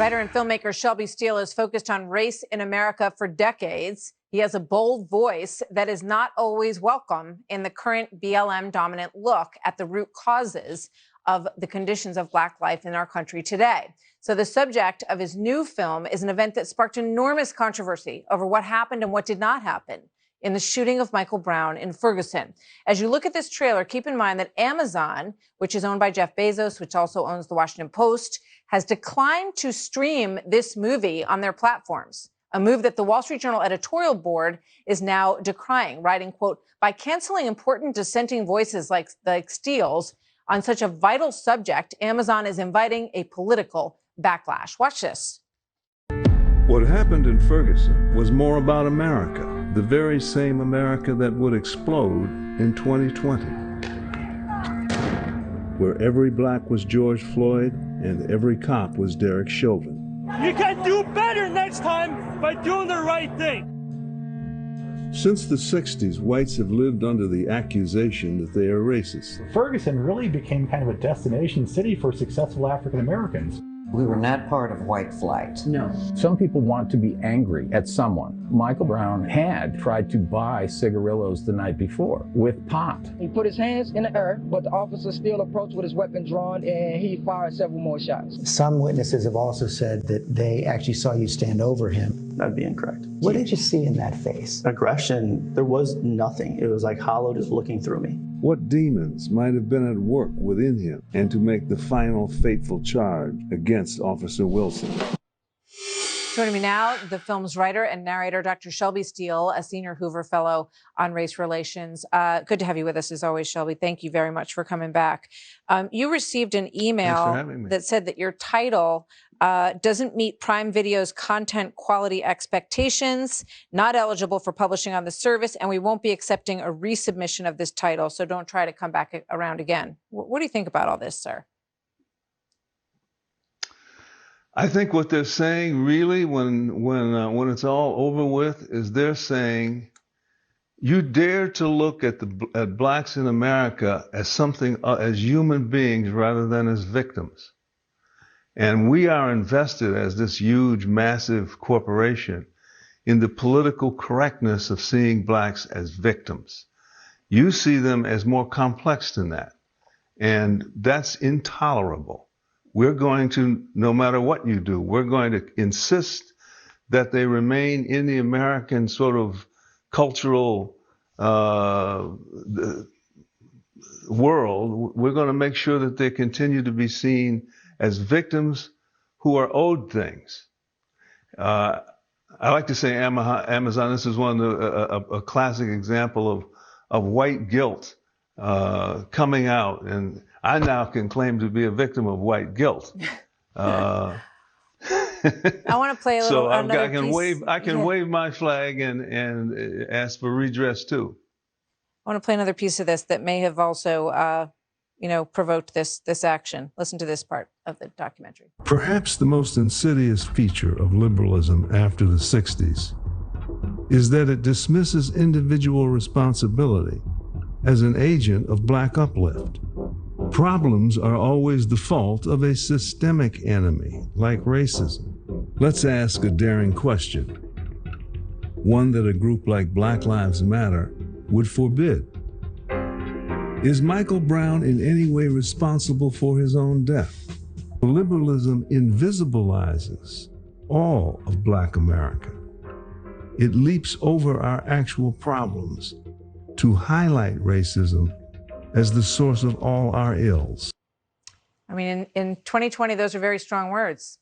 Writer and filmmaker Shelby Steele has focused on race in America for decades. He has a bold voice that is not always welcome in the current BLM-dominant look at the root causes of the conditions of Black life in our country today. So the subject of his new film is an event that sparked enormous controversy over what happened and what did not happen in the shooting of Michael Brown in Ferguson. As you look at this trailer, keep in mind that Amazon, which is owned by Jeff Bezos, which also owns the Washington Post, has declined to stream this movie on their platforms, a move that the Wall Street Journal editorial board is now decrying, writing, quote, by canceling important dissenting voices like Steele's on such a vital subject, Amazon is inviting a political backlash. Watch this. What happened in Ferguson was more about America, the very same America that would explode in 2020, where every black was George Floyd and every cop was Derek Chauvin. You can do better next time by doing the right thing. Since the 60s, whites have lived under the accusation that they are racist. Ferguson really became kind of a destination city for successful African Americans. We were not part of white flight. No. Some people want to be angry at someone. Michael Brown had tried to buy cigarillos the night before with pot. He put his hands in the air, but the officer still approached with his weapon drawn, and he fired several more shots. Some witnesses have also said that they actually saw you stand over him. That'd be incorrect. What did you see in that face? Aggression. There was nothing. It was like hollow just looking through me. What demons might have been at work within him, and to make the final fateful charge against Officer Wilson. Joining me now, the film's writer and narrator, Dr. Shelby Steele, a senior Hoover Fellow on Race Relations. Good to have you with us as always, Shelby. Thank you very much for coming back. You received an email that said that your title doesn't meet Prime Video's content quality expectations, not eligible for publishing on the service, and we won't be accepting a resubmission of this title, so don't try to come back around again. What do you think about all this, sir? I think what they're saying really when it's all over with is they're saying you dare to look at blacks in America as something as human beings rather than as victims. And we are invested as this huge, massive corporation in the political correctness of seeing blacks as victims. You see them as more complex than that. And that's intolerable. We're going to, no matter what you do, we're going to insist that they remain in the American sort of cultural world. We're going to make sure that they continue to be seen as victims who are owed things. I like to say Amazon, this is one of a classic example of white guilt coming out, and I now can claim to be a victim of white guilt. I want to play a little. So I can wave my flag and ask for redress too. I want to play another piece of this that may have also, provoked this action. Listen to this part of the documentary. Perhaps the most insidious feature of liberalism after the 60s is that it dismisses individual responsibility as an agent of black uplift. Problems are always the fault of a systemic enemy, like racism. Let's ask a daring question, one that a group like Black Lives Matter would forbid. Is Michael Brown in any way responsible for his own death? Liberalism invisibilizes all of Black America. It leaps over our actual problems to highlight racism as the source of all our ills. I mean, in 2020, those are very strong words.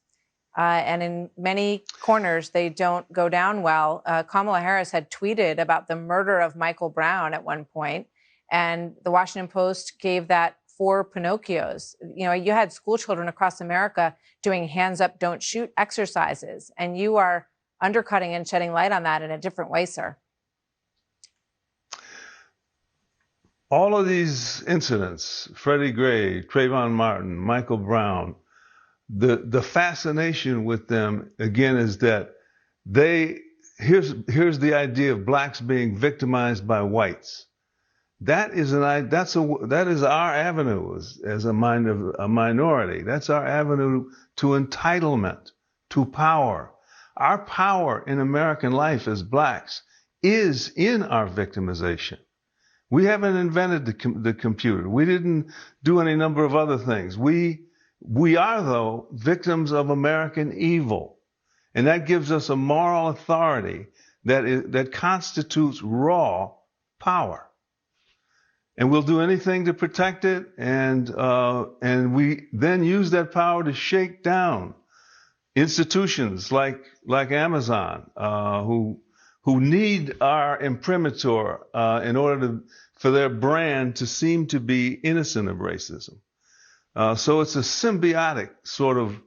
And in many corners, they don't go down well. Kamala Harris had tweeted about the murder of Michael Brown at one point, and the Washington Post gave that 4 Pinocchios. You know, you had school children across America doing hands up, don't shoot exercises, and you are undercutting and shedding light on that in a different way, sir. All of these incidents, Freddie Gray, Trayvon Martin, Michael Brown, the fascination with them, again, is that here's the idea of blacks being victimized by whites. That is our avenue as a minority. That's our avenue to entitlement, to power. Our power in American life as blacks is in our victimization. We haven't invented the computer. We didn't do any number of other things. We are, though, victims of American evil. And that gives us a moral authority that constitutes raw power. And we'll do anything to protect it, and we then use that power to shake down institutions like Amazon, who need our imprimatur in order for their brand to seem to be innocent of racism. So it's a symbiotic sort of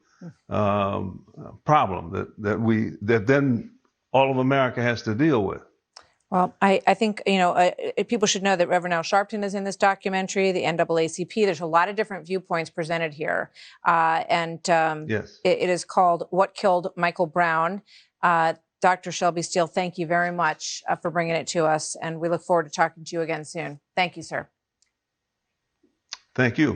problem that then all of America has to deal with. Well, I think, people should know that Reverend Al Sharpton is in this documentary, the NAACP. There's a lot of different viewpoints presented here. Yes. It is called What Killed Michael Brown. Dr. Shelby Steele, thank you very much for bringing it to us. And we look forward to talking to you again soon. Thank you, sir. Thank you.